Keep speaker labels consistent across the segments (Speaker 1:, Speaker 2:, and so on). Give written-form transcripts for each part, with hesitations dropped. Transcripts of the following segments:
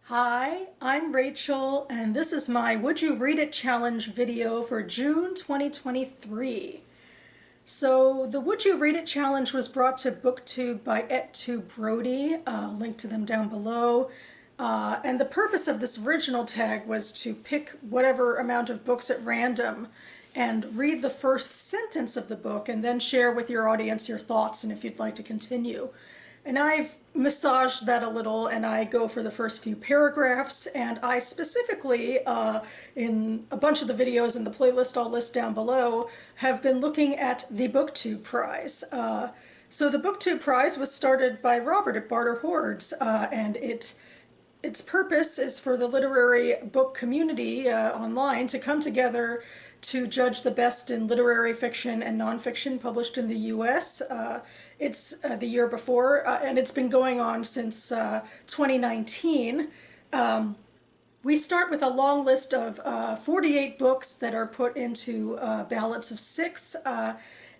Speaker 1: Hi, I'm Rachel, and this is my Would You Read It Challenge video for June 2023. So the Would You Read It Challenge was brought to BookTube by @2Brody, link to them down below. And the purpose of this original tag was to pick whatever amount of books at random and read the first sentence of the book and then share with your audience your thoughts and if you'd like to continue. And I've massaged that a little, and I go for the first few paragraphs, and I specifically, in a bunch of the videos in the playlist I'll list down below, have been looking at the BookTube Prize. So the BookTube Prize was started by Robert at Barter Hordes, and its purpose is for the literary book community online to come together to judge the best in literary fiction and nonfiction published in the U.S. It's the year before, and it's been going on since 2019. We start with a long list of 48 books that are put into ballots of 6.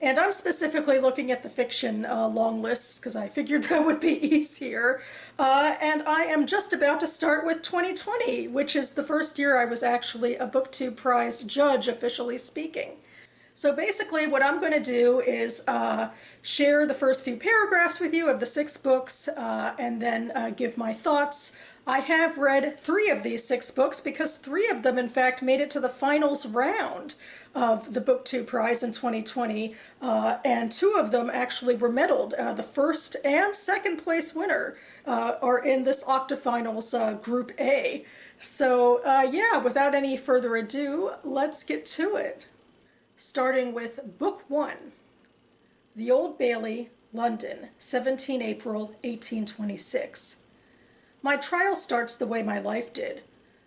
Speaker 1: And I'm specifically looking at the fiction long lists because I figured that would be easier. And I am just about to start with 2020, which is the first year I was actually a BookTube Prize judge, officially speaking. So basically what I'm going to do is share the first few paragraphs with you of the 6 books and then give my thoughts. I have read 3 of these 6 books because 3 of them in fact made it to the finals round of the BookTube Prize in 2020, and 2 of them actually were medaled. The first and second place winner are in this Octafinals Group A. So yeah, without any further ado, let's get to it. Starting with Book 1, The Old Bailey, London, 17 April 1826. My trial starts the way my life did,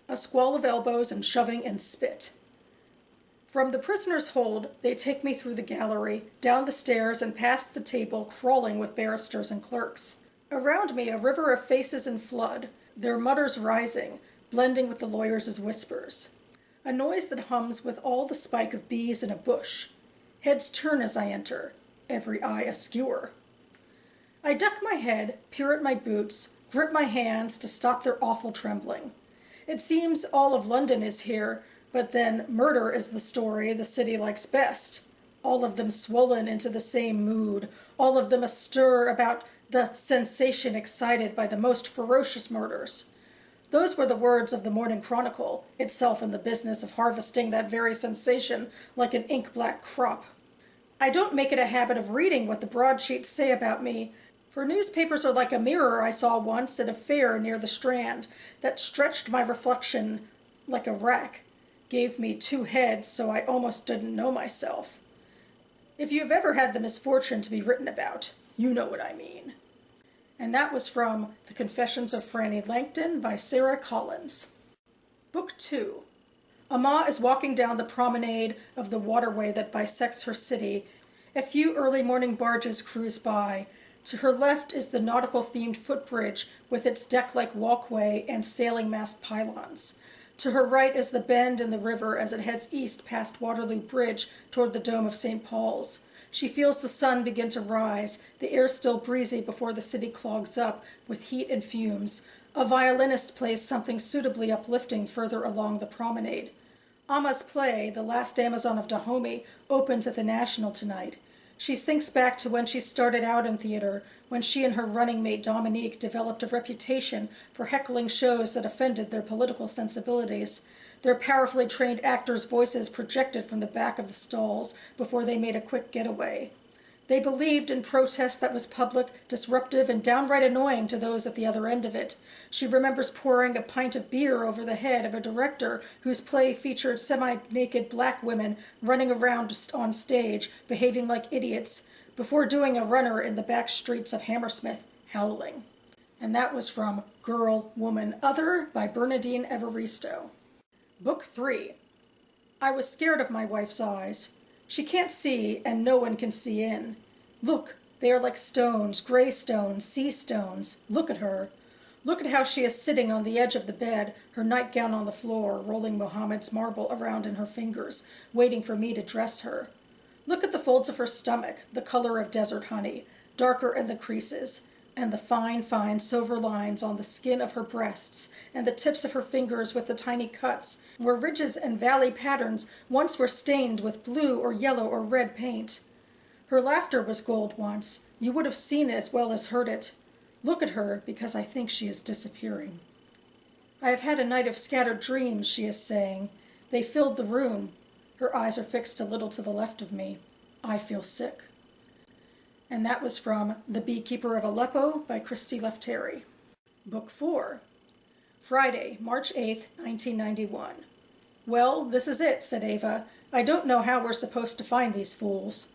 Speaker 1: a squall of elbows and shoving and spit. From the prisoner's hold, they take me through the gallery, down the stairs, and past the table crawling with barristers and clerks. Around me a river of faces in flood, their mutters rising, blending with the lawyers' whispers. A noise that hums with all the spike of bees in a bush. Heads turn as I enter, every eye askewer. I duck my head, peer at my boots, grip my hands to stop their awful trembling. It seems all of London is here, but then murder is the story the city likes best. All of them swollen into the same mood, all of them astir about the sensation excited by the most ferocious murders. Those were the words of the Morning Chronicle, itself in the business of harvesting that very sensation like an ink-black crop. I don't make it a habit of reading what the broadsheets say about me, for newspapers are like a mirror I saw once at a fair near the Strand that stretched my reflection like a rack, gave me 2 heads so I almost didn't know myself. If you've ever had the misfortune to be written about, you know what I mean. And that was from The Confessions of Franny Langton by Sarah Collins. Book 2. Amma is walking down the promenade of the waterway that bisects her city. A few early morning barges cruise by. To her left is the nautical-themed footbridge with its deck-like walkway and sailing mast pylons. To her right is the bend in the river as it heads east past Waterloo Bridge toward the Dome of St. Paul's. She feels the sun begin to rise, the air still breezy before the city clogs up with heat and fumes. A violinist plays something suitably uplifting further along the promenade. Amma's play, The Last Amazon of Dahomey, opens at the National tonight. She thinks back to when she started out in theater, when she and her running mate Dominique developed a reputation for heckling shows that offended their political sensibilities. Their powerfully trained actors' voices projected from the back of the stalls before they made a quick getaway. They believed in protest that was public, disruptive, and downright annoying to those at the other end of it. She remembers pouring a pint of beer over the head of a director whose play featured semi-naked black women running around on stage, behaving like idiots, before doing a runner in the back streets of Hammersmith, howling. And that was from Girl, Woman, Other by Bernadine Evaristo. Book 3. I was scared of my wife's eyes. She can't see, and no one can see in. Look, they are like stones, gray stones, sea stones. Look at her. Look at how she is sitting on the edge of the bed, her nightgown on the floor, rolling Mohammed's marble around in her fingers, waiting for me to dress her. Look at the folds of her stomach, the color of desert honey, darker in the creases. and the fine, fine silver lines on the skin of her breasts and the tips of her fingers with the tiny cuts, where ridges and valley patterns once were stained with blue or yellow or red paint. Her laughter was gold once. You would have seen it as well as heard it. Look at her, because I think she is disappearing. I have had a night of scattered dreams, she is saying. They filled the room. Her eyes are fixed a little to the left of me. I feel sick. And that was from The Beekeeper of Aleppo by Christy Lefteri. Book 4. Friday, March 8th, 1991. Well, this is it, said Ava. I don't know how we're supposed to find these fools.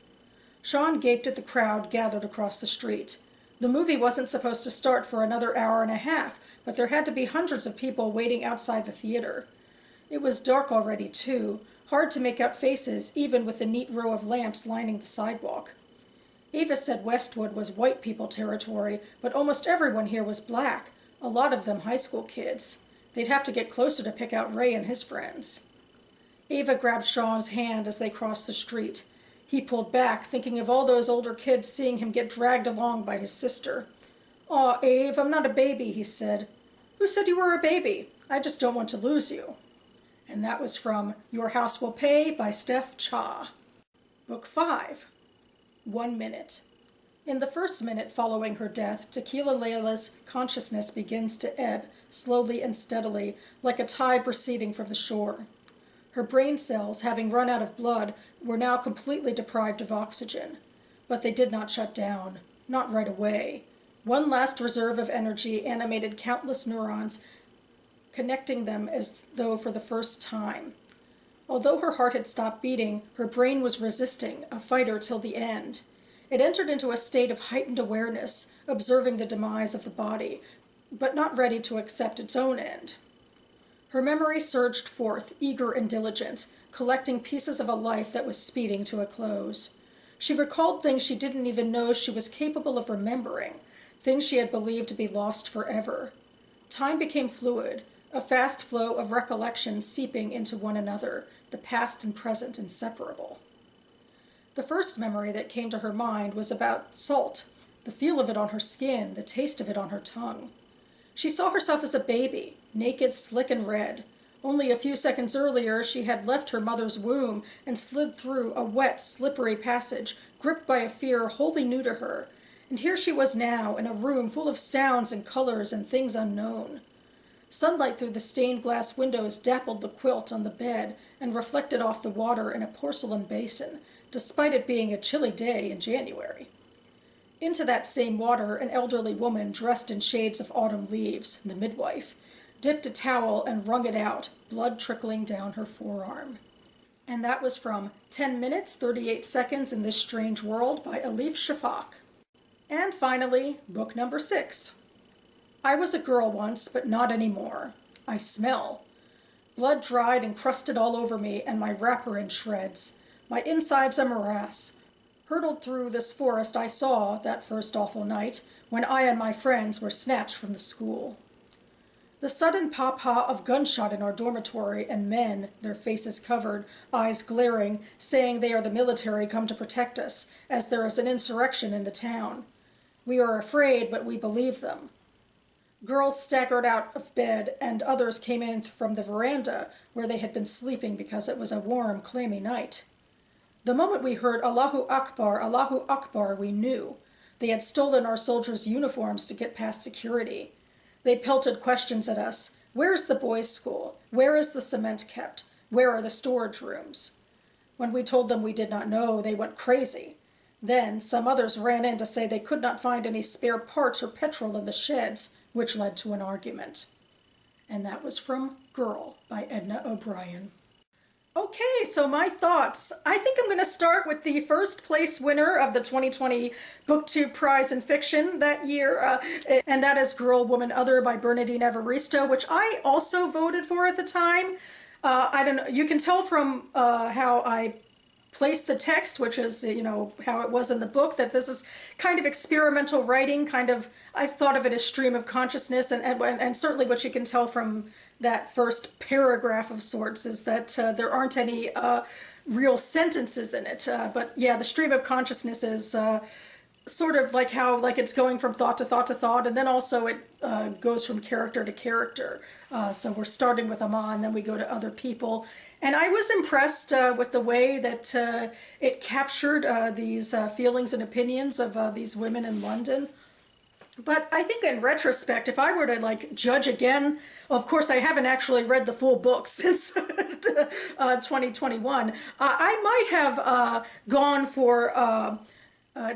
Speaker 1: Sean gaped at the crowd gathered across the street. The movie wasn't supposed to start for another hour and a half, but there had to be hundreds of people waiting outside the theater. It was dark already, too, hard to make out faces, even with the neat row of lamps lining the sidewalk. Ava said Westwood was white people territory, but almost everyone here was black, a lot of them high school kids. They'd have to get closer to pick out Ray and his friends. Ava grabbed Sean's hand as they crossed the street. He pulled back, thinking of all those older kids seeing him get dragged along by his sister. "Aw, Ave, I'm not a baby," he said. "Who said you were a baby? I just don't want to lose you." And that was from Your House Will Pay by Steph Cha. Book 5. 1 minute. In the first minute following her death, Tequila Layla's consciousness begins to ebb, slowly and steadily, like a tide receding from the shore. Her brain cells, having run out of blood, were now completely deprived of oxygen. But they did not shut down. Not right away. One last reserve of energy animated countless neurons, connecting them as though for the first time. Although her heart had stopped beating, her brain was resisting, a fighter till the end. It entered into a state of heightened awareness, observing the demise of the body, but not ready to accept its own end. Her memory surged forth, eager and diligent, collecting pieces of a life that was speeding to a close. She recalled things she didn't even know she was capable of remembering, things she had believed to be lost forever. Time became fluid, a fast flow of recollections seeping into one another, the past and present inseparable. The first memory that came to her mind was about salt, the feel of it on her skin, the taste of it on her tongue. She saw herself as a baby, naked, slick, and red. Only a few seconds earlier she had left her mother's womb and slid through a wet, slippery passage, gripped by a fear wholly new to her. And here she was now, in a room full of sounds and colors and things unknown. Sunlight through the stained glass windows dappled the quilt on the bed and reflected off the water in a porcelain basin, despite it being a chilly day in January. Into that same water, an elderly woman dressed in shades of autumn leaves, the midwife, dipped a towel and wrung it out, blood trickling down her forearm. And that was from 10 minutes, 38 seconds in This Strange World by Elif Shafak. And finally, book number 6. I was a girl once, but not anymore. I smell. Blood dried and crusted all over me, and my wrapper in shreds. My inside's a morass. Hurtled through this forest I saw, that first awful night, when I and my friends were snatched from the school. The sudden pop-ha of gunshot in our dormitory, and men, their faces covered, eyes glaring, saying they are the military come to protect us, as there is an insurrection in the town. We are afraid, but we believe them. Girls staggered out of bed, and others came in from the veranda, where they had been sleeping because it was a warm, clammy night. The moment we heard Allahu Akbar, we knew. They had stolen our soldiers' uniforms to get past security. They pelted questions at us. Where is the boys' school? Where is the cement kept? Where are the storage rooms? When we told them we did not know, they went crazy. Then some others ran in to say they could not find any spare parts or petrol in the sheds, which led to an argument. And that was from Girl by Edna O'Brien. Okay, so my thoughts. I think I'm going to start with the first place winner of the 2020 BookTube Prize in Fiction that year, and that is Girl, Woman, Other by Bernardine Evaristo, which I also voted for at the time. I don't know, you can tell from how I placed the text, which is, how it was in the book, that this is kind of experimental writing, I thought of it as stream of consciousness, and certainly what you can tell from that first paragraph of sorts is that there aren't any real sentences in it. But yeah, the stream of consciousness is sort of like how like it's going from thought to thought to thought, and then also it goes from character to character. So we're starting with Amma, and then we go to other people. And I was impressed with the way that it captured these feelings and opinions of these women in London. But I think in retrospect, if I were to like judge again, of course I haven't actually read the full book since 2021. I might have gone for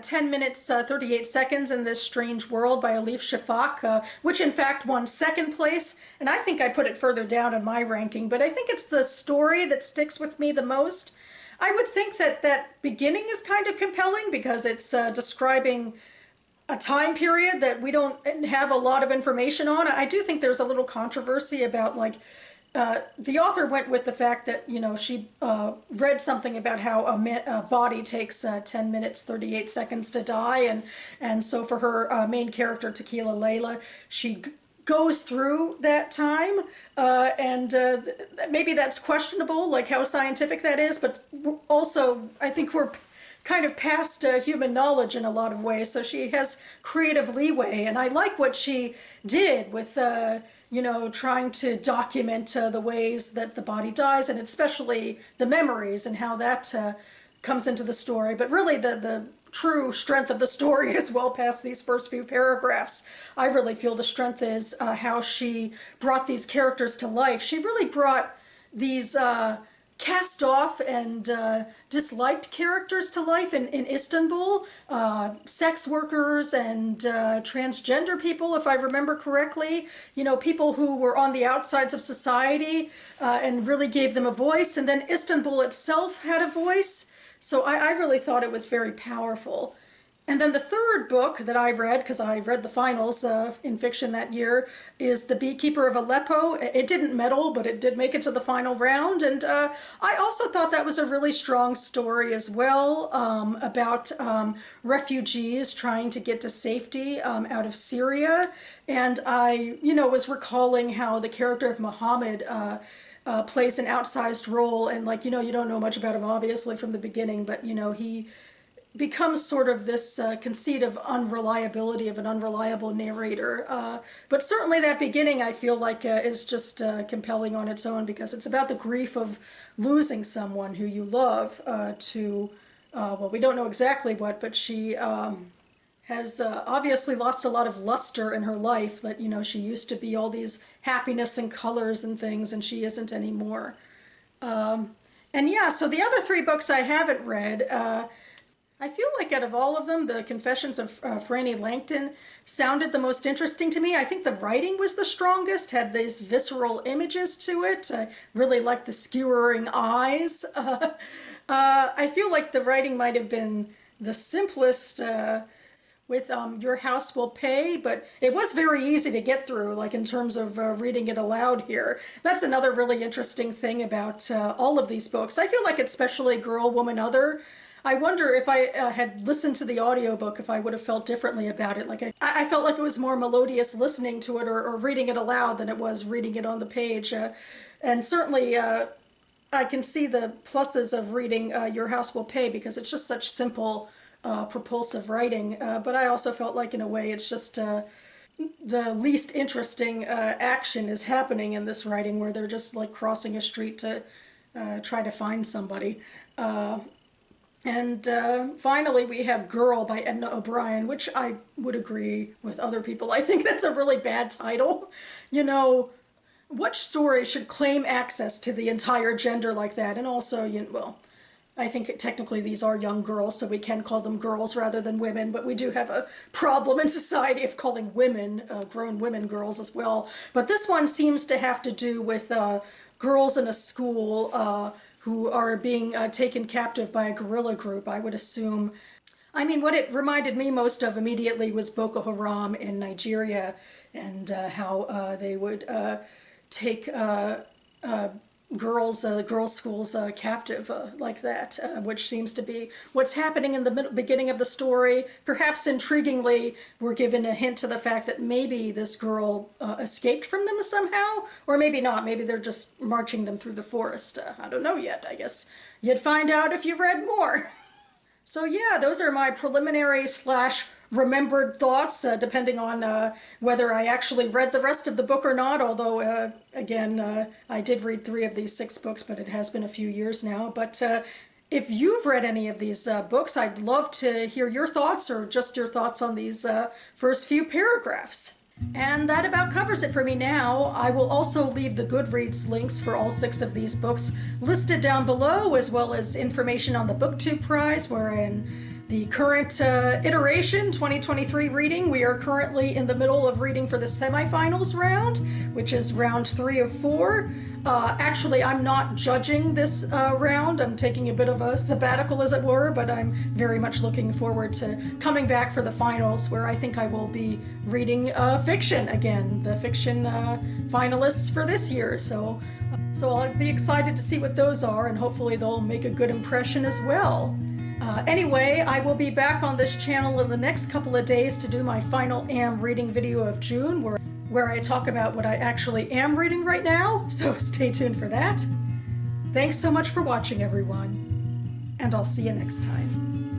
Speaker 1: 10 minutes, 38 seconds in This Strange World by Elif Shafak, which in fact won second place. And I think I put it further down in my ranking, but I think it's the story that sticks with me the most. I would think that that beginning is kind of compelling because it's describing a time period that we don't have a lot of information on. I do think there's a little controversy about like the author went with the fact that, you know, she read something about how a body takes 10 minutes 38 seconds to die, and so for her main character Tequila Layla, she goes through that time, and maybe that's questionable, like how scientific that is, but also I think we're kind of past human knowledge in a lot of ways, so she has creative leeway, and I like what she did with you know, trying to document the ways that the body dies, and especially the memories and how that comes into the story. But really the true strength of the story is well past these first few paragraphs. I really feel the strength is how she brought these characters to life. She really brought these cast off and disliked characters to life in Istanbul, sex workers and transgender people, if I remember correctly, you know, people who were on the outsides of society, and really gave them a voice. And then Istanbul itself had a voice. So I really thought it was very powerful. And then the third book that I read, because I read the finals in fiction that year, is The Beekeeper of Aleppo. It didn't medal, but it did make it to the final round. And I also thought that was a really strong story as well, about refugees trying to get to safety out of Syria. And I, you know, was recalling how the character of Muhammad plays an outsized role. And like, you know, you don't know much about him obviously from the beginning, but you know, he becomes sort of this conceit of unreliability of an unreliable narrator. But certainly that beginning I feel like is just compelling on its own, because it's about the grief of losing someone who you love to, well, we don't know exactly what, but she has obviously lost a lot of luster in her life, that, you know, she used to be all these happiness and colors and things, and she isn't anymore. And yeah, so the other three books I haven't read, I feel like out of all of them, The Confessions of Franny Langton sounded the most interesting to me. I think the writing was the strongest, had these visceral images to it. I really liked the skewering eyes. I feel like the writing might have been the simplest with Your House Will Pay, but it was very easy to get through, like in terms of reading it aloud here. That's another really interesting thing about all of these books. I feel like especially Girl, Woman, Other, I wonder if I had listened to the audiobook, if I would have felt differently about it. Like I felt like it was more melodious listening to it, or reading it aloud than it was reading it on the page. And certainly I can see the pluses of reading Your House Will Pay, because it's just such simple, propulsive writing. But I also felt like in a way it's just the least interesting action is happening in this writing, where they're just like crossing a street to try to find somebody. And finally, we have Girl by Edna O'Brien, which I would agree with other people. I think that's a really bad title. You know, what story should claim access to the entire gender like that? And also, you know, well, I think technically these are young girls, so we can call them girls rather than women, but we do have a problem in society of calling women, grown women, girls as well. But this one seems to have to do with girls in a school who are being taken captive by a guerrilla group, I would assume. I mean, what it reminded me most of immediately was Boko Haram in Nigeria, and how they would take girls' schools captive like that, which seems to be what's happening in the beginning of the story. Perhaps intriguingly, we're given a hint to the fact that maybe this girl escaped from them somehow, or maybe not. Maybe they're just marching them through the forest. I don't know yet. I guess you'd find out if you read more. So yeah, those are my preliminary slash remembered thoughts, depending on whether I actually read the rest of the book or not. Although, again, I did read 3 of these 6 books, but it has been a few years now. But if you've read any of these books, I'd love to hear your thoughts or just your thoughts on these first few paragraphs. And that about covers it for me now. I will also leave the Goodreads links for all 6 of these books listed down below, as well as information on the BookTube prize. We're in the current iteration, 2023 reading. We are currently in the middle of reading for the semifinals round, which is round 3 of 4. Actually, I'm not judging this round. I'm taking a bit of a sabbatical, as it were, but I'm very much looking forward to coming back for the finals, where I think I will be reading fiction again, the fiction finalists for this year. So I'll be excited to see what those are, and hopefully they'll make a good impression as well. Anyway, I will be back on this channel in the next couple of days to do my final AM reading video of June, where I talk about what I actually am reading right now, so stay tuned for that. Thanks so much for watching, everyone, and I'll see you next time.